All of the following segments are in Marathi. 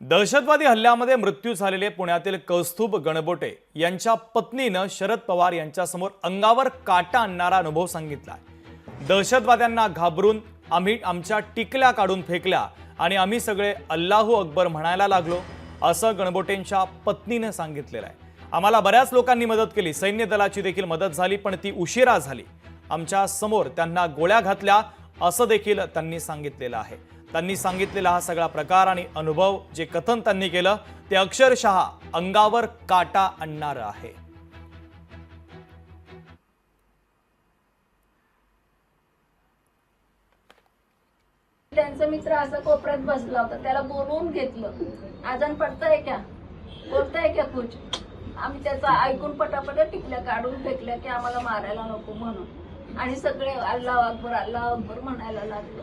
दहशतवादी हल्ल्यामध्ये मृत्यू झालेले पुण्यातील कौस्तुभ गणबोटे यांच्या पत्नीनं शरद पवार यांच्यासमोर अंगावर काटा आणणारा अनुभव सांगितला। दहशतवाद्यांना घाबरून आम्ही आमच्या टिकल्या काढून फेकल्या आणि आम्ही सगळे अल्लाहू अकबर म्हणायला लागलो, असं गणबोटेंच्या पत्नीने सांगितलेलं आहे। आम्हाला बऱ्याच लोकांनी मदत केली, सैन्य दलाची देखील मदत झाली, पण ती उशिरा झाली। आमच्या समोर त्यांना गोळ्या घातल्या असं देखील त्यांनी सांगितलेलं आहे। त्यांनी सांगितलेला हा सगळा प्रकार आणि अनुभव, जे कथन त्यांनी केलं ते अक्षरशः अंगावर काटा आणणारं आहे। त्यांचा मित्र असा कोपऱ्यात बसला होता, त्याला बोलवून घेतलं। आजान पडताय क्या, बोलताय क्या कुछ? आम्ही त्याचा ऐकून पटापट टिकल्या काढून फेकल्या की आम्हाला मारायला नको म्हणून, आणि सगळे अल्लाह अकबर म्हणायला लागलो।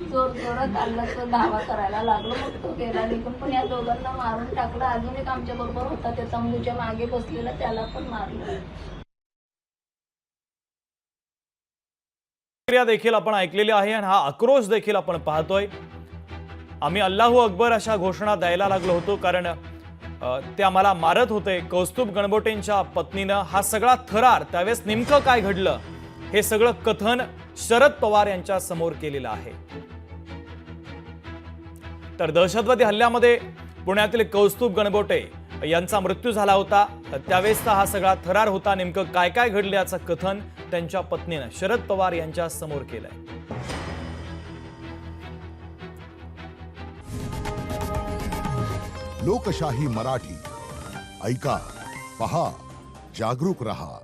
जोर जोरात अल्लाहचा दावा करायला लागलो। मग तो गेला निघून, पण या दोघांना मारून टाकलं। अजून एक आमच्या बरोबर होता, त्या तंबूच्या मागे बसलेला, त्याला पण मारलं। क्रिया देखील आपण ऐकलेली आहे आणि हा आक्रोश देखील आपण पाहतोय। आम्ही अल्लाहू अकबर अशा घोषणा द्यायला लागलो होतो, कारण ते आम्हाला मारत होते। कौस्तुभ गणबोटेंच्या पत्नीनं हा सगळा थरार, त्यावेळेस नेमकं काय घडलं हे सगळं कथन शरद पवार यांच्या समोर केलेलं आहे। तर दहशतवादी हल्ल्यामध्ये पुण्यातील कौस्तुभ गणबोटे यांचा मृत्यू झाला होता, त्यावेळेसचा हा सगळा थरार होता। नेमकं काय काय घडलं याचं कथन त्यांच्या पत्नीनं शरद पवार यांच्या समोर केलंय। लोकशाही मराठी ऐका, पहा, जागरूक रहा।